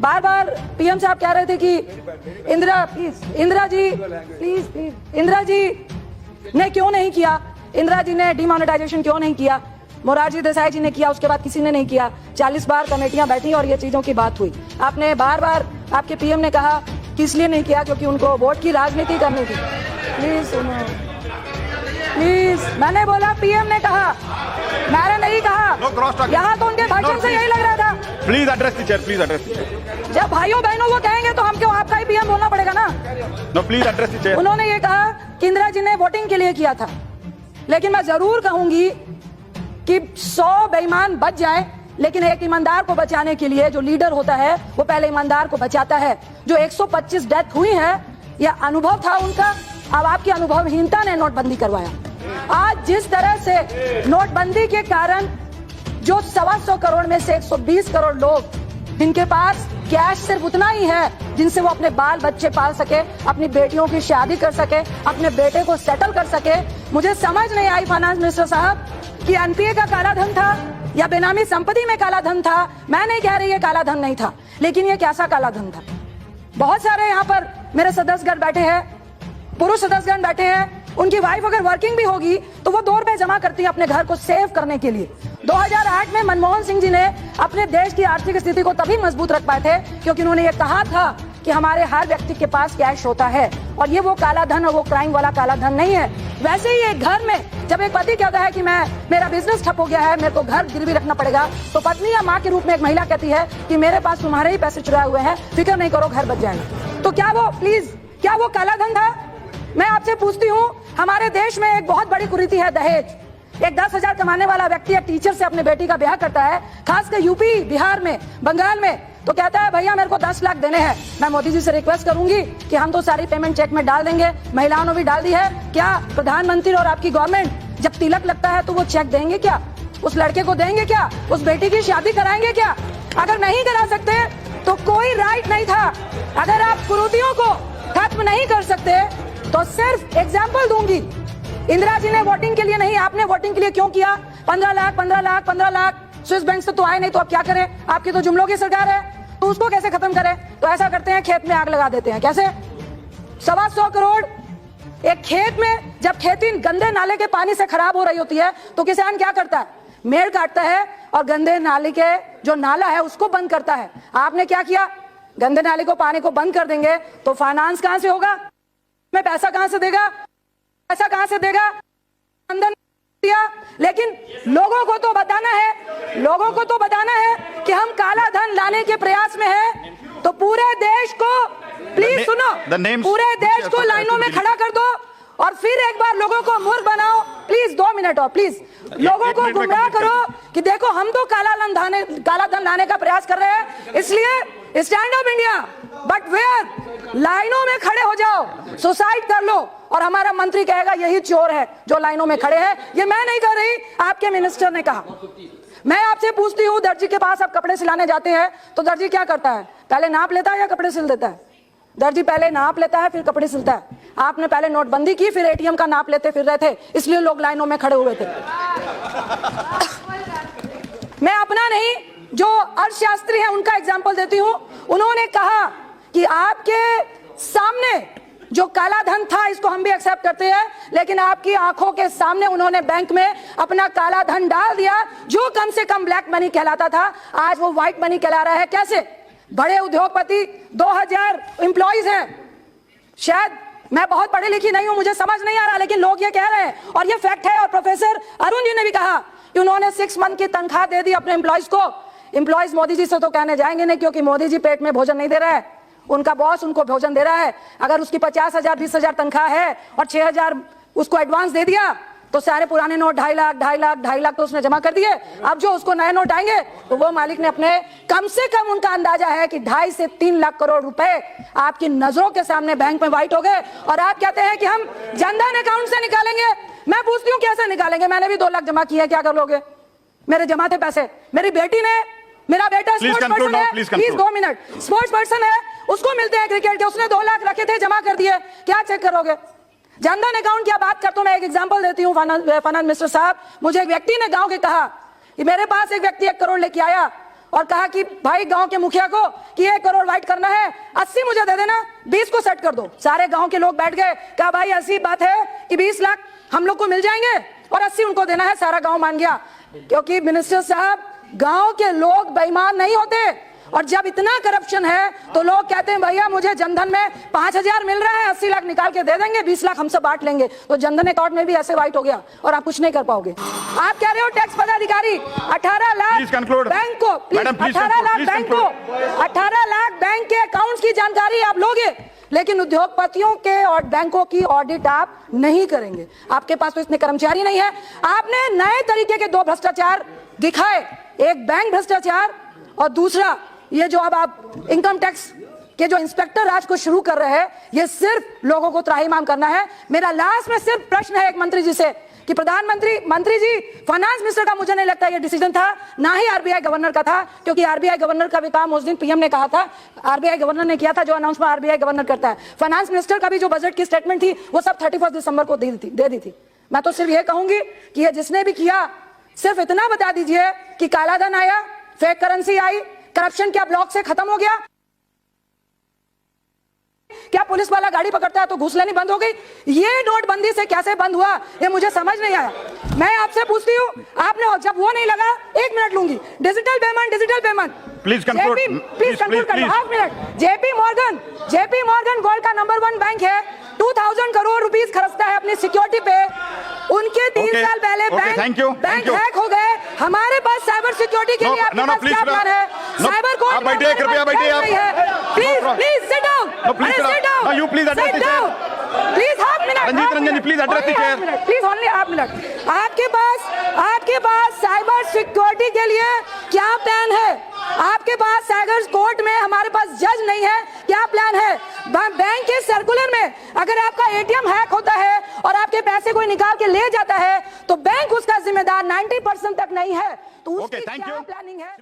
बार बार PM साहब कह रहे थे कि इंदिरा जी ने क्यों नहीं किया, इंदिरा जी ने डिमोनेटाइजेशन क्यों नहीं किया, मोरारजी देसाई जी ने किया, उसके बाद किसी ने नहीं किया। 40 बार कमेटियां बैठी और ये चीजों की बात हुई। आपने बार बार आपके पीएम ने कहा कि इसलिए नहीं किया क्योंकि उनको वोट की राजनीति करनी थी। प्लीज सुनो, प्लीज, मैंने बोला पीएम ने कहा, मैंने नहीं कहा। यहाँ तो उनके भाषण से यही लग रहा था। Please address the chair, please address the chair. जब भाइयों बहनों को कहेंगे तो हम क्यों आपका ही पीएम बोलना पड़ेगा ना। No, please address the chair. उन्होंने ये कहा कि इंदिरा जी ने वोटिंग के लिए किया था, लेकिन मैं जरूर कहूंगी कि 100 बेईमान बच जाए, लेकिन एक ईमानदार को बचाने के लिए जो लीडर होता है वो पहले ईमानदार को बचाता है। जो 125 डेथ हुई है, यह अनुभव था उनका। अब आपकी अनुभवहीनता ने नोटबंदी करवाया। आज जिस तरह से नोटबंदी के कारण जो 125 करोड़ में से 120 करोड़ लोग जिनके पास कैश सिर्फ उतना ही है जिनसे वो अपने बाल बच्चे पाल सके, अपनी बेटियों की शादी कर सके, अपने बेटे को सेटल कर सके। मुझे समझ नहीं आई फाइनेंस मिनिस्टर साहब कि एनपीए का काला धन था या बेनामी संपत्ति में काला धन था। मैं नहीं कह रही ये काला धन नहीं था, लेकिन ये कैसा काला धन था। बहुत सारे यहाँ पर मेरे सदस्यगण बैठे हैं, पुरुष सदस्यगण बैठे हैं, उनकी वाइफ अगर वर्किंग भी होगी तो वो 2 रुपए जमा करती है अपने घर को सेव करने के लिए। 2008 में मनमोहन सिंह जी ने अपने देश की आर्थिक स्थिति को तभी मजबूत रख पाए थे क्योंकि उन्होंने ये कहा था कि हमारे हर व्यक्ति के पास कैश होता है, और ये वो काला धन और वो क्राइम वाला काला धन नहीं है। वैसे ही एक घर में जब एक पति कहता है कि मेरा बिजनेस ठप हो गया है, मेरे को घर गिरवी रखना पड़ेगा, तो पत्नी या माँ के रूप में एक महिला कहती है कि मेरे पास तुम्हारे ही पैसे चुराए हुए हैं, फिक्र नहीं करो, घर बच जाएगा। तो क्या वो काला धन था? मैं आपसे पूछती हूँ, हमारे देश में एक बहुत बड़ी कुरीति है दहेज। एक 10,000 कमाने वाला व्यक्ति एक टीचर से अपने बेटी का ब्याह करता है, खासकर यूपी, बिहार में, बंगाल में, तो कहता है भैया मेरे को 10 लाख देने हैं। मैं मोदी जी से रिक्वेस्ट करूंगी कि हम तो सारी पेमेंट चेक में डाल देंगे, महिलाओं ने भी डाल दी है, क्या प्रधानमंत्री और आपकी गवर्नमेंट जब तिलक लगता है तो वो चेक देंगे क्या? उस लड़के को देंगे क्या? उस बेटी की शादी कराएंगे क्या? अगर नहीं करा सकते तो कोई राइट नहीं था। अगर आप कुरीतियों को खत्म नहीं कर सकते तो सिर्फ एग्जाम्पल दूंगी, इंदिरा जी ने वोटिंग के लिए नहीं, आपने वोटिंग के लिए क्यों किया? 15 लाख स्विस बैंक से तो आए नहीं, तो अब क्या करें? आपकी तो जुमलों की सरकार है, तो उसको कैसे खत्म करें? तो ऐसा करते हैं, खेत में आग लगा देते हैं। कैसे? 125 करोड़ एक खेत में, जब खेती गंदे नाले के पानी से खराब हो रही होती है तो किसान क्या करता है? मेड़ काटता है और गंदे नाले के जो नाला है उसको बंद करता है। आपने क्या किया? गंदे नाले को, पानी को बंद कर देंगे तो फाइनेंस कहां से होगा? में पैसा कहां से देगा? पैसा कहां से देगा? अंदर दिया। लेकिन लोगों को तो बताना है कि हम काला धन लाने के प्रयास में हैं। तो पूरे देश को, प्लीज सुनो, पूरे देश को लाइनों में खड़ा कर दो और फिर एक बार लोगों को मूर्ख बनाओ। प्लीज 2 मिनट और प्लीज लोगों को गुमराह करो कि देखो हम तो काला धन लाने का प्रयास कर रहे हैं, इसलिए stand up India, but where? लाइनों में खड़े हो जाओ, सुसाइड कर लो, और हमारा मंत्री कहेगा यही चोर है जो लाइनों में खड़े हैं। ये मैं नहीं कह रही, आपके मिनिस्टर ने कहा। मैं आपसे पूछती हूँ, दर्जी के पास आप कपड़े सिलाने जाते हैं तो दर्जी क्या करता है? पहले नाप लेता है या कपड़े सिल देता है? दर्जी पहले नाप लेता है फिर कपड़े सिलता है। आपने पहले नोटबंदी की, फिर एटीएम का नाप लेते फिर रहे थे, इसलिए लोग लाइनों में खड़े हुए थे। मैं अपना नहीं, जो अर्थशास्त्री है उनका एग्जाम्पल देती हूँ। उन्होंने कहा कि आपके सामने जो काला धन था इसको हम भी एक्सेप्ट करते हैं, लेकिन आपकी आंखों के सामने उन्होंने बैंक में अपना काला धन डाल दिया, जो कम से कम ब्लैक मनी कहलाता था, आज वो व्हाइट मनी कहला रहा है। कैसे? बड़े उद्योगपति, 2000 एम्प्लॉइज हैं। शायद मैं बहुत पढ़ी लिखी नहीं हूं, मुझे समझ नहीं आ रहा, लेकिन लोग ये कह रहे हैं और ये फैक्ट है। और प्रोफेसर अरुण जी ने भी कहा कि उन्होंने 6 मंथ की तनख्वाह दे दी अपने एम्प्लॉइज को। एम्प्लॉइज मोदी जी से तो कहने जाएंगे नहीं, क्योंकि मोदी जी पेट में भोजन नहीं दे रहा है, उनका बॉस उनको भोजन दे रहा है। अगर उसकी 50,000 20,000 तनख्वाह है और 6,000 उसको एडवांस दे दिया तो सारे पुराने नोट 2.5 लाख तो उसने जमा कर दिए। अब जो उसको नए नोट आएंगे तो वो मालिक ने अपने, कम से कम उनका अंदाजा है कि 2.5 से 3 लाख करोड़ रुपए आपकी नजरों के सामने बैंक में वाइट हो गए, और आप कहते हैं कि हम जनधन अकाउंट से निकालेंगे। मैं पूछती हूँ कैसे निकालेंगे? मैंने भी 2 लाख जमा किए, क्या कर लोगे? मेरे जमा थे पैसे। मेरी बेटी ने, मेरा बेटा स्पोर्ट्स पर्सन है, प्लीज 2 मिनट, स्पोर्ट्स पर्सन है, उसको मिलते हैं क्रिकेट के, उसने 2 लाख रखे थे, जमा कर दिए, क्या चेक करोगे? जनधन अकाउंट की बात करता हूं, मैं एक एग्जांपल देती हूं फाइनेंस मिनिस्टर साहब। मुझे एक व्यक्ति ने गांव के कहा कि मेरे पास एक व्यक्ति 1 करोड़ लेके आया और कहा कि भाई गांव के मुखिया को कि 1 करोड़ वाइट करना है, 80 मुझे दे देना, 20 को सेट कर दो। सारे गांव के लोग बैठ गए, कहा भाई ऐसी बात है कि 20 लाख हम लोग को मिल जाएंगे और 80 उनको देना है। सारा गांव मान गया, क्योंकि मिनिस्टर साहब गांव के लोग बेईमान नहीं होते। और जब इतना करप्शन है तो लोग कहते हैं भैया मुझे जनधन में 5,000 मिल रहा है, 80 लाख निकाल के दे देंगे, 20 लाख हम सब बांट लेंगे। तो जनधन अकाउंट में भी ऐसे वाइट हो गया और आप कुछ नहीं कर पाओगे। आप कह रहे हो टैक्स पदाधिकारी 18 लाख बैंक को, 18 लाख बैंक को, 18 लाख बैंक के अकाउंट्स की जानकारी आप लोगे, लेकिन उद्योगपतियों के और बैंकों की ऑडिट आप नहीं करेंगे। आपके पास तो इतने कर्मचारी नहीं है। आपने नए तरीके के 2 भ्रष्टाचार दिखाए, एक बैंक भ्रष्टाचार और दूसरा ये जो अब आप इनकम टैक्स के जो इंस्पेक्टर राज को शुरू कर रहे हैं, ये सिर्फ लोगों को त्राहिमाम करना है। मेरा लास्ट में सिर्फ प्रश्न है एक मंत्री जी से कि प्रधानमंत्री, मंत्री जी, फाइनेंस मिनिस्टर का मुझे नहीं लगता ये डिसीजन था, ना ही आरबीआई गवर्नर का था, क्योंकि आरबीआई गवर्नर का भी काम उस दिन पीएम ने कहा था, आरबीआई गवर्नर ने किया था जो अनाउंसमेंट आरबीआई गवर्नर करता है। फाइनेंस मिनिस्टर का भी जो बजट की स्टेटमेंट थी वो सब 31 दिसंबर को दे दी थी। मैं तो सिर्फ ये कहूंगी कि ये जिसने भी किया सिर्फ इतना बता दीजिए कि काला धन आया, फेक करेंसी आई, करप्शन क्या ब्लॉक से खत्म हो गया? क्या पुलिस वाला गाड़ी पकड़ता है तो घूस लेनी बंद हो गई? ये नोटबंदी से कैसे बंद हुआ ये मुझे समझ नहीं आया। मैं आपसे पूछती हूँ, आपने जब वो नहीं लगा, 1 मिनट लूंगी, digital payment please conclude, please conclude कर लो, half minute. JP Morgan world का नंबर 1 बैंक है, 2000 करोड़ रुपीस खर्चता है अपनी सिक्योरिटी पे। उनके 3 साल पहले बैंक हैक हो गए। हमारे पास साइबर सिक्योरिटी के लिए आपके पास क्या प्लान है? साइबर कोड बैठिए, कृपया बैठिए आप। Please sit down, you please address the chair. Please half minute, Ranjeet Ranjan ji please address the chair, please only half minute. आपके पास साइबर सिक्योरिटी के लिए क्या प्लान है? आपके पास साइबर कोर्ट में हमारे पास जज नहीं है, क्या प्लान है? बैंक के सर्कुलर में अगर आपका एटीएम हैक होता है और आपके पैसे कोई निकाल के ले जाता है तो बैंक उसका जिम्मेदार 90% तक नहीं है, तो उसकी क्या प्लानिंग है?